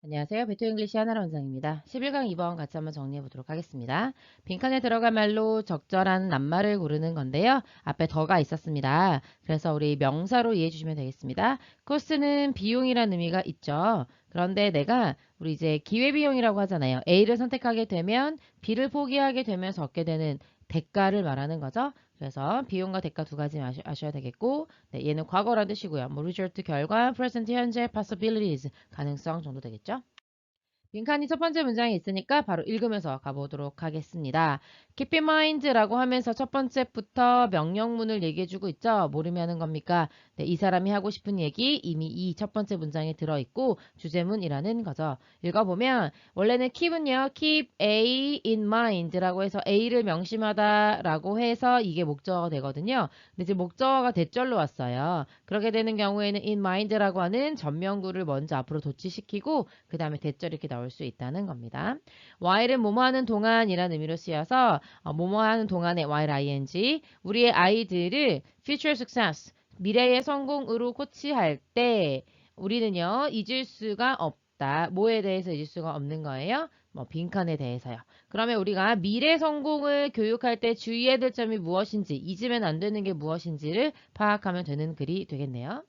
안녕하세요. 베토 잉글리시 하나로 원장입니다. 11강 2번 같이 한번 정리해 보도록 하겠습니다. 빈칸에 들어갈 말로 적절한 낱말을 고르는 건데요. 앞에 더가 있었습니다. 그래서 우리 명사로 이해해 주시면 되겠습니다. 코스트는 비용이라는 의미가 있죠. 그런데 내가 우리 이제 기회비용이라고 하잖아요. A를 선택하게 되면 B를 포기하게 되면서 얻게 되는 대가를 말하는 거죠. 그래서 비용과 대가 두 가지 아셔야 되겠고, 네, 얘는 과거란 뜻이고요. 뭐 result 결과, present 현재, possibilities 가능성 정도 되겠죠. 빈칸이 첫 번째 문장에 있으니까 바로 읽으면서 가보도록 하겠습니다. Keep in mind라고 하면서 첫 번째부터 명령문을 얘기해주고 있죠. 모르면 하는 겁니까? 네, 이 사람이 하고 싶은 얘기 이미 이 첫 번째 문장에 들어있고 주제문이라는 거죠. 읽어보면 원래는 keep은요. keep A in mind라고 해서 A를 명심하다라고 해서 이게 목적어가 되거든요. 근데 지금 목적어가 대절로 왔어요. 그렇게 되는 경우에는 in mind라고 하는 전명구를 먼저 앞으로 도치시키고 그 다음에 대절 이렇게 나올 수 있다는 겁니다. while은 뭐뭐하는 동안이라는 의미로 쓰여서 뭐뭐하는 동안에 while ing 우리의 아이들을 future success 미래의 성공으로 코치할 때 우리는요 잊을 수가 없다. 뭐에 대해서 잊을 수가 없는 거예요? 뭐 빈칸에 대해서요. 그러면 우리가 미래 성공을 교육할 때 주의해야 될 점이 무엇인지 잊으면 안 되는 게 무엇인지를 파악하면 되는 글이 되겠네요.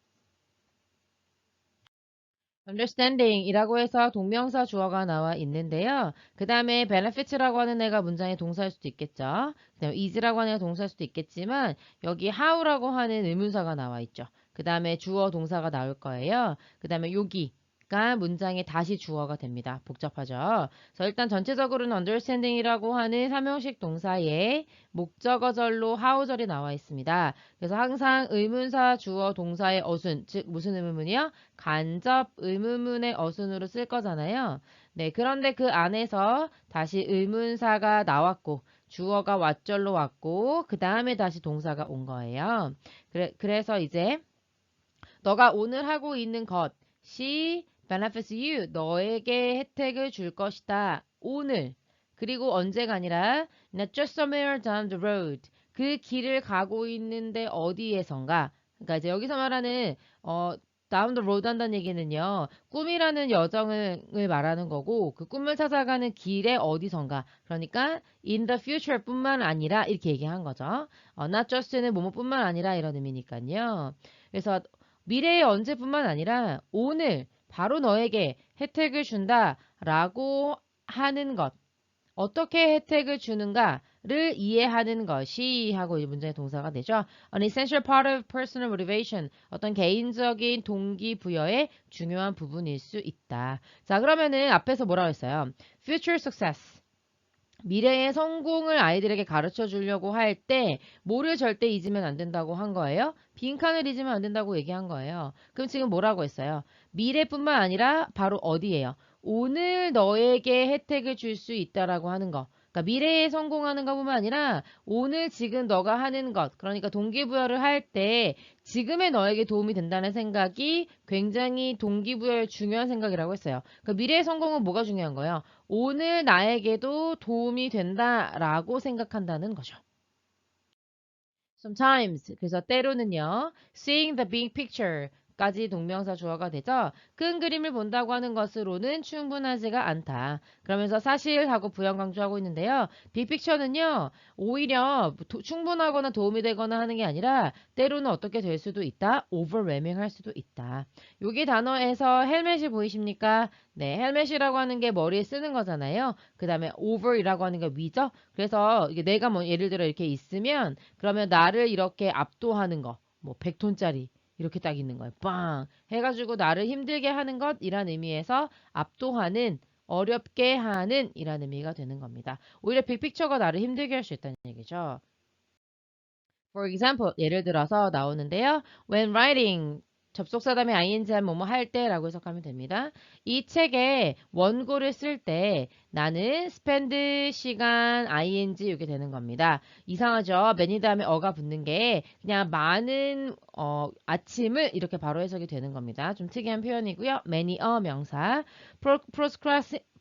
understanding 이라고 해서 동명사 주어가 나와 있는데요. 그 다음에 benefits라고 하는 애가 문장의 동사일 수도 있겠죠. 그 다음에 is라고 하는 애가 동사일 수도 있겠지만 여기 how라고 하는 의문사가 나와 있죠. 그 다음에 주어 동사가 나올 거예요. 그 다음에 여기가 문장의 다시 주어가 됩니다. 복잡하죠. 그래서 일단 전체적으로는 understanding이라고 하는 삼형식 동사에 목적어절로 how절이 나와 있습니다. 그래서 항상 의문사 주어 동사의 어순, 즉 무슨 의문문이요? 간접 의문문의 어순으로 쓸 거잖아요. 네, 그런데 그 안에서 다시 의문사가 나왔고 주어가 왓절로 왔고 그 다음에 다시 동사가 온 거예요. 그래서 이제 너가 오늘 하고 있는 것이 benefits you, 너에게 혜택을 줄 것이다. 오늘. 그리고 언제가 아니라 not just somewhere down the road. 그 길을 가고 있는데 어디에선가. 그러니까 이제 여기서 말하는 down the road 한다는 얘기는요. 꿈이라는 여정을 말하는 거고 그 꿈을 찾아가는 길에 어디선가. 그러니까 in the future 뿐만 아니라 이렇게 얘기한 거죠. not just는 뭐뭐뿐만 아니라 이런 의미니까요. 그래서 미래의 언제뿐만 아니라 오늘 바로 너에게 혜택을 준다라고 하는 것. 어떻게 혜택을 주는가를 이해하는 것이 하고 이 문장의 동사가 되죠. An essential part of personal motivation. 어떤 개인적인 동기부여의 중요한 부분일 수 있다. 자, 그러면은 앞에서 뭐라고 했어요? Future success. 미래의 성공을 아이들에게 가르쳐 주려고 할 때 뭐를 절대 잊으면 안 된다고 한 거예요? 빈칸을 잊으면 안 된다고 얘기한 거예요. 그럼 지금 뭐라고 했어요? 미래뿐만 아니라 바로 어디예요? 오늘 너에게 혜택을 줄 수 있다라고 하는 거. 그러니까 미래에 성공하는 것뿐만 아니라 오늘 지금 너가 하는 것. 그러니까 동기부여를 할 때 지금의 너에게 도움이 된다는 생각이 굉장히 동기부여의 중요한 생각이라고 했어요. 그러니까 미래의 성공은 뭐가 중요한 거예요? 오늘 나에게도 도움이 된다라고 생각한다는 거죠. Sometimes 그래서 때로는요. Seeing the big picture 까지 동명사 주어가 되죠. 큰 그림을 본다고 하는 것으로는 충분하지가 않다. 그러면서 사실하고 부연 강조하고 있는데요. 빅픽처는요. 오히려 충분하거나 도움이 되거나 하는 게 아니라 때로는 어떻게 될 수도 있다. overwhelming 할 수도 있다. 여기 단어에서 헬멧이 보이십니까? 네, 헬멧이라고 하는 게 머리에 쓰는 거잖아요. 그 다음에 over이라고 하는 게 위죠. 그래서 이게 내가 뭐 예를 들어 이렇게 있으면 그러면 나를 이렇게 압도하는 거, 뭐 100톤짜리 이렇게 딱 있는 거예요. 빵 해가지고 나를 힘들게 하는 것이란 의미에서 압도하는 어렵게 하는 이란 의미가 되는 겁니다. 오히려 빅픽처가 나를 힘들게 할 수 있다는 얘기죠. For example, 예를 들어서 나오는데요. When writing, 접속사담에 ing한 뭐뭐 할 때라고 해석하면 됩니다. 이 책에 원고를 쓸 때 나는 spend 시간 ing 이렇게 되는 겁니다. 이상하죠? many 다음에 어가 붙는 게 그냥 많은 아침을 이렇게 바로 해석이 되는 겁니다. 좀 특이한 표현이고요. many 명사.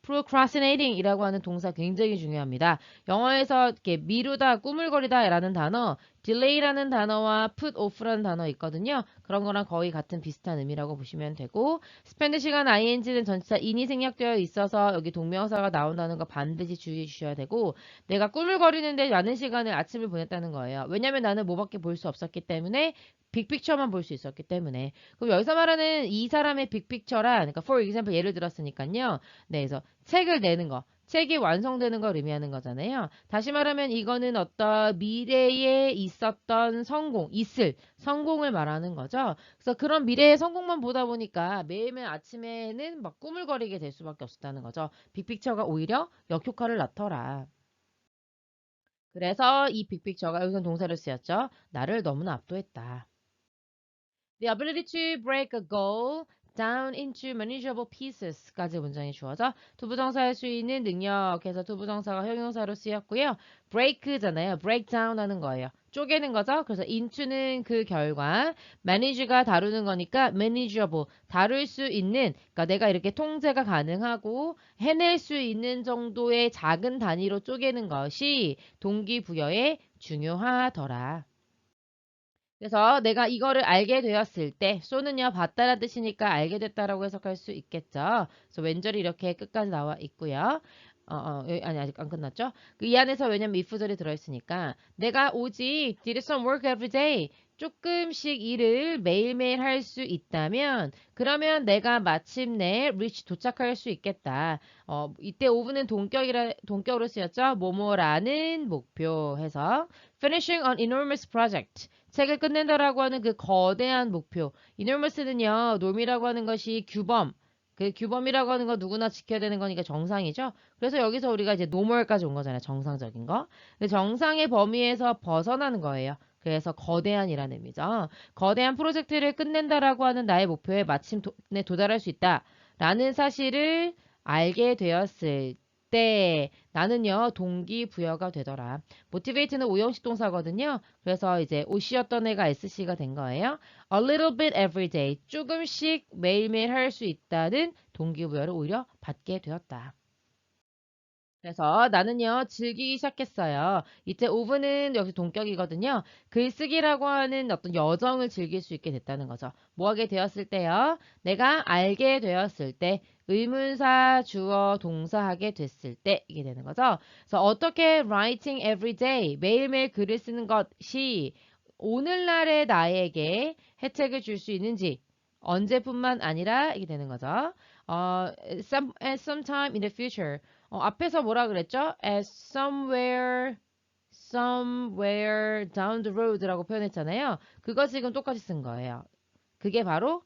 procrastinating 이라고 하는 동사 굉장히 중요합니다. 영어에서 이렇게 미루다, 꾸물거리다 라는 단어 delay라는 단어와 put off라는 단어 있거든요. 그런 거랑 거의 같은 비슷한 의미라고 보시면 되고 spend 시간 ing는 전치사 in이 생략되어 있어서 여기 동명사가 나온다는 거 반드시 주의해 주셔야 되고 내가 꾸물거리는데 많은 시간을 아침을 보냈다는 거예요. 왜냐면 나는 뭐밖에 볼 수 없었기 때문에 빅픽처만 볼 수 있었기 때문에. 그럼 여기서 말하는 이 사람의 빅픽처란, 그러니까 for example 예를 들었으니까요. 네, 그래서 책을 내는 거. 책이 완성되는 걸 의미하는 거잖아요. 다시 말하면 이거는 어떤 미래에 있었던 성공, 있을 성공을 말하는 거죠. 그래서 그런 미래의 성공만 보다 보니까 매일매일 아침에는 막 꾸물거리게 될 수밖에 없었다는 거죠. 빅픽처가 오히려 역효과를 낳더라. 그래서 이 빅픽처가 여기서 동사를 쓰였죠. 나를 너무나 압도했다. The ability to break a goal down into manageable pieces까지 문장이 주어져 투부정사의 수 있는 능력에서 투부정사가 형용사로 쓰였고요. break잖아요. break down 하는 거예요. 쪼개는 거죠. 그래서 into는 그 결과, manage가 다루는 거니까 manageable, 다룰 수 있는, 그러니까 내가 이렇게 통제가 가능하고 해낼 수 있는 정도의 작은 단위로 쪼개는 것이 동기부여에 중요하더라. 그래서 내가 이거를 알게 되었을 때 쏘는요 봤다라는 뜻이니까 알게 됐다라고 해석할 수 있겠죠. 그래서 왼절이 이렇게 끝까지 나와 있고요. 아니 아직 안 끝났죠? 이 안에서 왜냐면 if절이 들어있으니까 내가 오직 did some work every day 조금씩 일을 매일매일 할 수 있다면 그러면 내가 마침내 reach 도착할 수 있겠다. 이때 오브는 동격으로 쓰였죠. 뭐뭐라는 목표 해서 finishing an enormous project 책을 끝낸다라고 하는 그 거대한 목표. enormous는요, norm이라고 하는 것이 규범. 그 규범이라고 하는 거 누구나 지켜야 되는 거니까 정상이죠. 그래서 여기서 우리가 이제 normal까지 온 거잖아요. 정상적인 거. 근데 정상의 범위에서 벗어나는 거예요. 그래서 거대한이라는 의미죠. 거대한 프로젝트를 끝낸다라고 하는 나의 목표에 마침내 도달할 수 있다라는 사실을 알게 되었을 때 나는요 동기부여가 되더라. motivate는 오형식 동사거든요. 그래서 이제 OC였던 애가 SC가 된 거예요. A little bit every day. 조금씩 매일매일 할 수 있다는 동기부여를 오히려 받게 되었다. 그래서 나는요, 즐기기 시작했어요. 이제 오브는 여기서 동격이거든요. 글쓰기라고 하는 어떤 여정을 즐길 수 있게 됐다는 거죠. 뭐 하게 되었을 때요? 내가 알게 되었을 때, 의문사, 주어, 동사 하게 됐을 때, 이게 되는 거죠. 그래서 어떻게 writing every day, 매일매일 글을 쓰는 것이 오늘날의 나에게 혜택을 줄 수 있는지, 언제뿐만 아니라, 이게 되는 거죠. at some time in the future. 앞에서 뭐라 그랬죠? As somewhere down the road라고 표현했잖아요. 그거 지금 똑같이 쓴 거예요. 그게 바로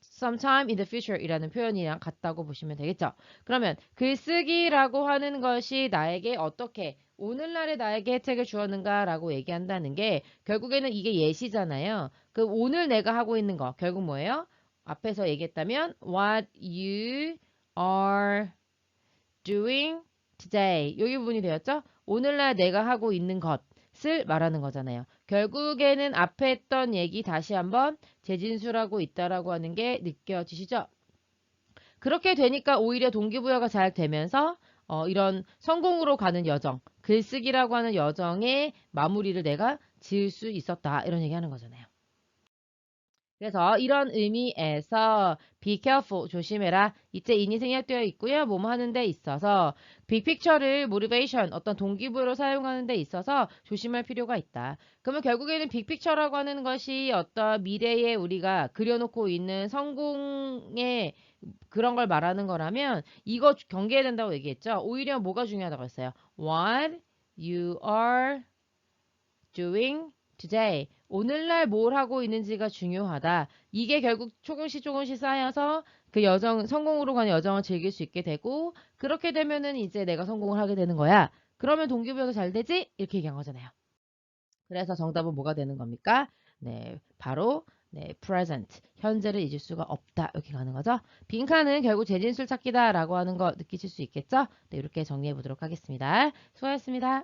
sometime in the future 이라는 표현이랑 같다고 보시면 되겠죠. 그러면 글쓰기라고 하는 것이 나에게 어떻게 오늘날의 나에게 혜택을 주었는가라고 얘기한다는 게 결국에는 이게 예시잖아요. 그 오늘 내가 하고 있는 거 결국 뭐예요? 앞에서 얘기했다면 what you are doing today. 여기 부분이 되었죠? 오늘날 내가 하고 있는 것을 말하는 거잖아요. 결국에는 앞에 했던 얘기 다시 한번 재진술하고 있다라고 하는 게 느껴지시죠? 그렇게 되니까 오히려 동기부여가 잘 되면서 이런 성공으로 가는 여정, 글쓰기라고 하는 여정의 마무리를 내가 지을 수 있었다. 이런 얘기 하는 거잖아요. 그래서 이런 의미에서 be careful 조심해라. 이제 인이 생략되어 있고요. 뭐뭐 하는 데 있어서 빅픽처를 motivation 어떤 동기부여로 사용하는 데 있어서 조심할 필요가 있다. 그러면 결국에는 빅픽처라고 하는 것이 어떤 미래에 우리가 그려놓고 있는 성공의 그런 걸 말하는 거라면 이거 경계해야 된다고 얘기했죠. 오히려 뭐가 중요하다고 했어요. What you are doing today. 오늘날 뭘 하고 있는지가 중요하다. 이게 결국 조금씩 쌓여서 그 여정, 성공으로 가는 여정을 즐길 수 있게 되고, 그렇게 되면은 이제 내가 성공을 하게 되는 거야. 그러면 동기부여도 잘 되지? 이렇게 얘기한 거잖아요. 그래서 정답은 뭐가 되는 겁니까? 네, 바로 네, present. 현재를 잊을 수가 없다. 이렇게 가는 거죠. 빈칸은 결국 재진술 찾기다라고 하는 거 느끼실 수 있겠죠? 네, 이렇게 정리해 보도록 하겠습니다. 수고하셨습니다.